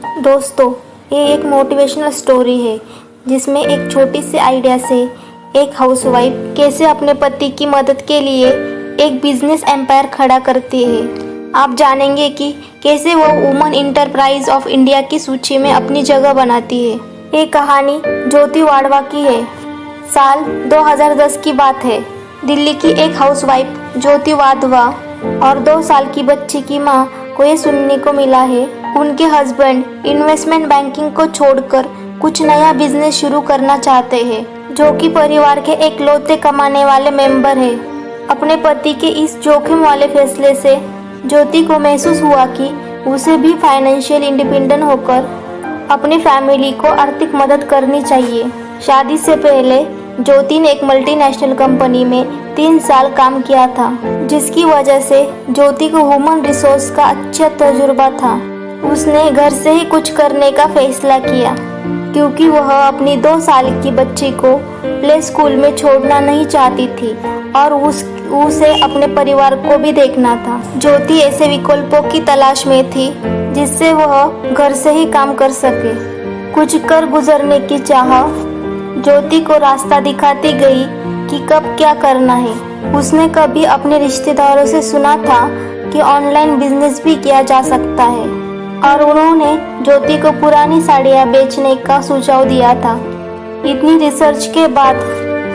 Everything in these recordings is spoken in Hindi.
दोस्तों, ये एक मोटिवेशनल स्टोरी है जिसमें एक छोटी सी आइडिया से एक हाउसवाइफ कैसे अपने पति की मदद के लिए एक बिजनेस एम्पायर खड़ा करती है। आप जानेंगे कि कैसे वो वुमन इंटरप्राइज ऑफ इंडिया की सूची में अपनी जगह बनाती है। ये कहानी ज्योति वाधवा की है। साल 2010 की बात है। दिल्ली की एक हाउसवाइफ ज्योति वाधवा और 2 साल की बच्ची की मां को ये सुनने को मिला है उनके हस्बैंड इन्वेस्टमेंट बैंकिंग को छोड़कर कुछ नया बिजनेस शुरू करना चाहते हैं, जो कि परिवार के एकलौते कमाने वाले मेंबर है। अपने पति के इस जोखिम वाले फैसले से ज्योति को महसूस हुआ कि उसे भी फाइनेंशियल इंडिपेंडेंट होकर अपनी फैमिली को आर्थिक मदद करनी चाहिए। शादी से पहले ज्योति ने एक मल्टीनेशनल कंपनी में 3 साल काम किया था, जिसकी वजह से ज्योति को ह्यूमन रिसोर्स का अच्छा तजुर्बा था। उसने घर से ही कुछ करने का फैसला किया क्योंकि वह अपनी 2 साल की बच्ची को प्ले स्कूल में छोड़ना नहीं चाहती थी और उसे अपने परिवार को भी देखना था। ज्योति ऐसे विकल्पों की तलाश में थी जिससे वह घर से ही काम कर सके। कुछ कर गुजरने की चाह ज्योति को रास्ता दिखाती गई कि कब क्या करना है। उसने कभी अपने रिश्तेदारों से सुना था कि ऑनलाइन बिजनेस भी किया जा सकता है और उन्होंने ज्योति को पुरानी साड़ियाँ बेचने का सुझाव दिया था। इतनी रिसर्च के बाद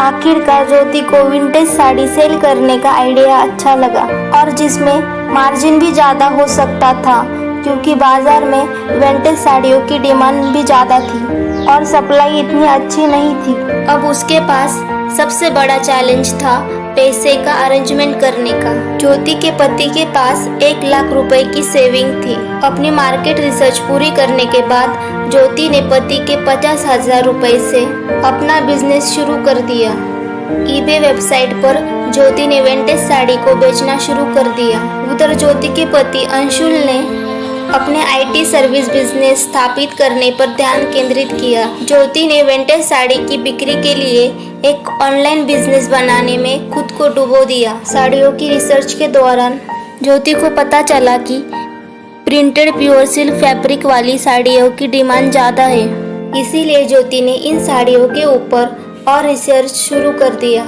आखिरकार ज्योति को विंटेज साड़ी सेल करने का आइडिया अच्छा लगा और जिसमें मार्जिन भी ज़्यादा हो सकता था क्योंकि बाजार में विंटेज साड़ियों की डिमांड भी ज़्यादा थी और सप्लाई इतनी अच्छी नहीं थी। अब उसके पास सबसे बड़ा चैलेंज था पैसे का अरेंजमेंट करने का। ज्योति के पति के पास 1 लाख रुपए की सेविंग थी। अपनी मार्केट रिसर्च पूरी करने के बाद ज्योति ने पति के 50,000 रुपए से अपना बिजनेस शुरू कर दिया। ईबे वेबसाइट पर ज्योति ने विंटेज साड़ी को बेचना शुरू कर दिया। उधर ज्योति के पति अंशुल ने अपने आईटी सर्विस बिजनेस स्थापित करने पर ध्यान केंद्रित किया। ज्योति ने विंटेज साड़ी की बिक्री के लिए एक ऑनलाइन बिजनेस बनाने में खुद को डुबो दिया। साड़ियों की रिसर्च के दौरान ज्योति को पता चला कि प्रिंटेड प्योर सिल्क फैब्रिक वाली साड़ियों की डिमांड ज़्यादा है। इसीलिए ज्योति ने इन साड़ियों के ऊपर और रिसर्च शुरू कर दिया।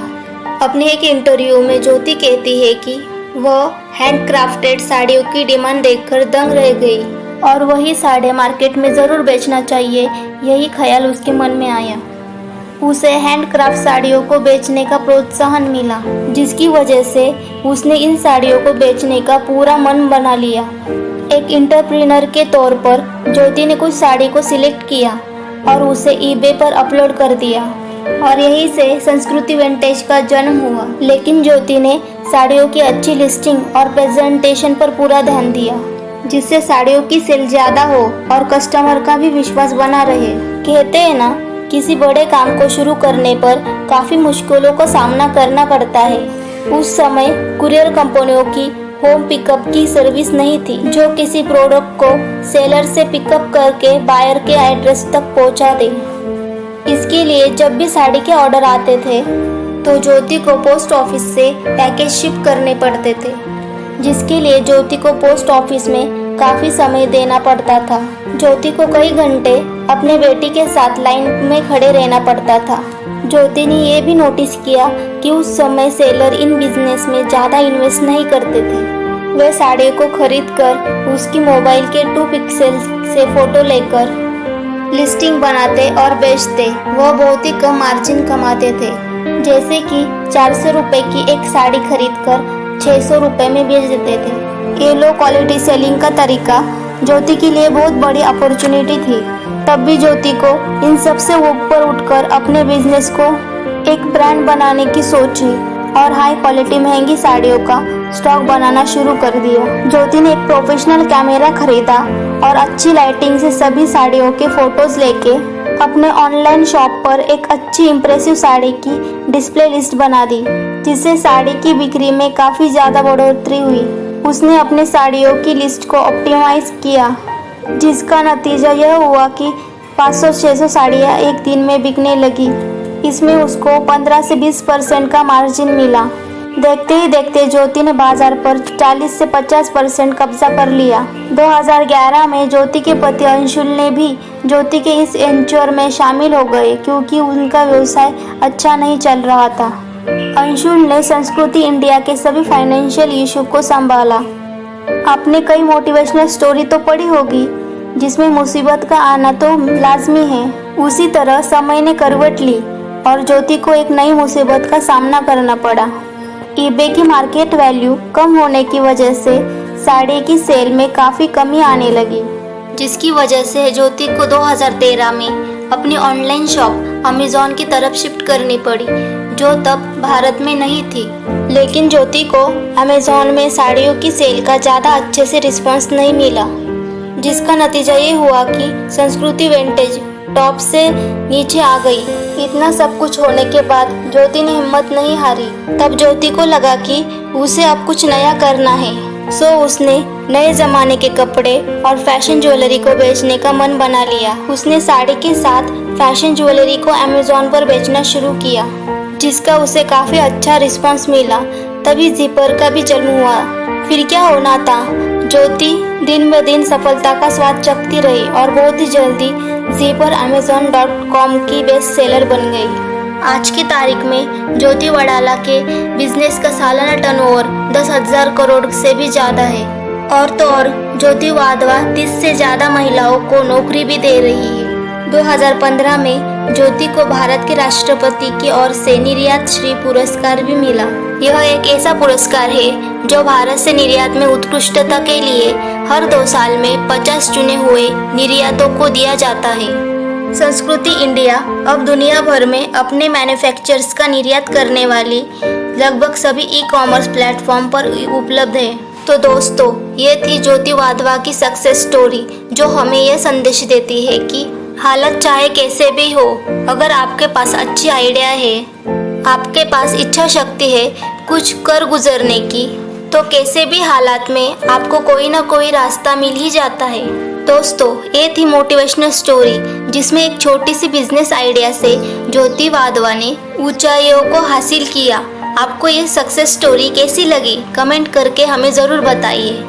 अपने एक इंटरव्यू में ज्योति कहती है कि वह हैंडक्राफ्टेड साड़ियों की डिमांड देखकर दंग रह गई और वही साड़ियाँ मार्केट में ज़रूर बेचना चाहिए, यही ख्याल उसके मन में आया। उसे हैंडक्राफ्ट साड़ियों को बेचने का प्रोत्साहन मिला, जिसकी वजह से उसने इन साड़ियों को बेचने का पूरा मन बना लिया। एक एंटरप्रेन्योर के तौर पर ज्योति ने कुछ साड़ी को सिलेक्ट किया और उसे ईबे पर अपलोड कर दिया और यहीं से संस्कृति विंटेज का जन्म हुआ। लेकिन ज्योति ने साड़ियों की अच्छी लिस्टिंग और प्रेजेंटेशन पर पूरा ध्यान दिया, जिससे साड़ियों की सेल ज़्यादा हो और कस्टमर का भी विश्वास बना रहे। कहते हैं ना, किसी बड़े काम को शुरू करने पर काफ़ी मुश्किलों का सामना करना पड़ता है। उस समय कुरियर कंपनियों की होम पिकअप की सर्विस नहीं थी, जो किसी प्रोडक्ट को सेलर से पिकअप करके बायर के एड्रेस तक पहुंचा दे। इसके लिए जब भी साड़ी के ऑर्डर आते थे तो ज्योति को पोस्ट ऑफिस से पैकेज शिप करने पड़ते थे, जिसके लिए ज्योति को पोस्ट ऑफिस में काफ़ी समय देना पड़ता था। ज्योति को कई घंटे अपने बेटी के साथ लाइन में खड़े रहना पड़ता था। ज्योति ने यह भी नोटिस किया कि उस समय सेलर इन बिजनेस में ज़्यादा इन्वेस्ट नहीं करते थे। वे साड़ियों को खरीद कर उसकी मोबाइल के 2 पिक्सल से फ़ोटो लेकर लिस्टिंग बनाते और बेचते। वह बहुत ही कम मार्जिन कमाते थे, जैसे कि 400 रुपये की एक साड़ी खरीदकर 600 रुपये में बेच देते थे। ये लो क्वालिटी सेलिंग का तरीका ज्योति के लिए बहुत बड़ी अपॉर्चुनिटी थी। तब भी ज्योति को इन सब से ऊपर उठकर अपने बिजनेस को एक ब्रांड बनाने की सोची और हाई क्वालिटी महंगी साड़ियों का स्टॉक बनाना शुरू कर दिया। ज्योति ने एक प्रोफेशनल कैमरा खरीदा और अच्छी लाइटिंग से सभी साड़ियों के फोटोज लेके अपने ऑनलाइन शॉप पर एक अच्छी इम्प्रेसिव साड़ी की डिस्प्ले लिस्ट बना दी, जिससे साड़ी की बिक्री में काफ़ी ज़्यादा बढ़ोतरी हुई। उसने अपने साड़ियों की लिस्ट को ऑप्टिमाइज किया, जिसका नतीजा यह हुआ कि 500-600 साड़ियाँ एक दिन में बिकने लगी। इसमें उसको 15 से 20% का मार्जिन मिला। देखते ही देखते ज्योति ने बाजार पर 40 से 50% कब्जा कर लिया। 2011 में ज्योति के पति अंशुल ने भी ज्योति के इस वेंचर में शामिल हो गए क्योंकि उनका व्यवसाय अच्छा नहीं चल रहा था। अंशुल ने संस्कृति इंडिया के सभी फाइनेंशियल इशू को संभाला। आपने कई मोटिवेशनल स्टोरी तो पढ़ी होगी जिसमें मुसीबत का आना तो लाजमी है। उसी तरह समय ने करवट ली और ज्योति को एक नई मुसीबत का सामना करना पड़ा। ईबे की मार्केट वैल्यू कम होने की वजह से साड़ी की सेल में काफ़ी कमी आने लगी, जिसकी वजह से ज्योति को 2013 में अपनी ऑनलाइन शॉप अमेज़ॉन की तरफ शिफ्ट करनी पड़ी, जो तब भारत में नहीं थी। लेकिन ज्योति को अमेज़ॉन में साड़ियों की सेल का ज़्यादा अच्छे से रिस्पांस नहीं मिला, जिसका नतीजा ये हुआ कि संस्कृति विंटेज टॉप से नीचे आ गई। इतना सब कुछ होने के बाद ज्योति ने हिम्मत नहीं हारी। तब ज्योति को लगा कि उसे अब कुछ नया करना है, सो उसने नए ज़माने के कपड़े और फैशन ज्वेलरी को बेचने का मन बना लिया। उसने साड़ी के साथ फैशन ज्वेलरी को अमेज़ॉन पर बेचना शुरू किया, जिसका उसे काफ़ी अच्छा रिस्पांस मिला। तभी जिपर का भी जन्म हुआ। फिर क्या होना था, ज्योति दिन ब दिन सफलता का स्वाद चखती रही और बहुत ही जल्दी जिपर amazon.com की बेस्ट सेलर बन गई। आज की तारीख में ज्योति वडाला के बिजनेस का सालाना टर्नओवर 10,000 करोड़ से भी ज़्यादा है। और तो और ज्योति वाधवा 30 से ज़्यादा महिलाओं को नौकरी भी दे रही है। 2015 में ज्योति को भारत के राष्ट्रपति की ओर से निर्यात श्री पुरस्कार भी मिला। यह एक ऐसा पुरस्कार है जो भारत से निर्यात में उत्कृष्टता के लिए हर 2 साल में 50 चुने हुए निर्यातों को दिया जाता है। संस्कृति इंडिया अब दुनिया भर में अपने मैन्युफैक्चरर्स का निर्यात करने वाली लगभग सभी ई-कॉमर्स प्लेटफॉर्म पर उपलब्ध है। तो दोस्तों, ये थी ज्योति वाधवा की सक्सेस स्टोरी, जो हमें यह संदेश देती है कि हालत चाहे कैसे भी हो, अगर आपके पास अच्छी आइडिया है, आपके पास इच्छा शक्ति है कुछ कर गुजरने की, तो कैसे भी हालात में आपको कोई ना कोई रास्ता मिल ही जाता है। दोस्तों, ये थी मोटिवेशनल स्टोरी जिसमें एक छोटी सी बिजनेस आइडिया से ज्योति वाधवा ने ऊंचाइयों को हासिल किया। आपको ये सक्सेस स्टोरी कैसी लगी, कमेंट करके हमें ज़रूर बताइए।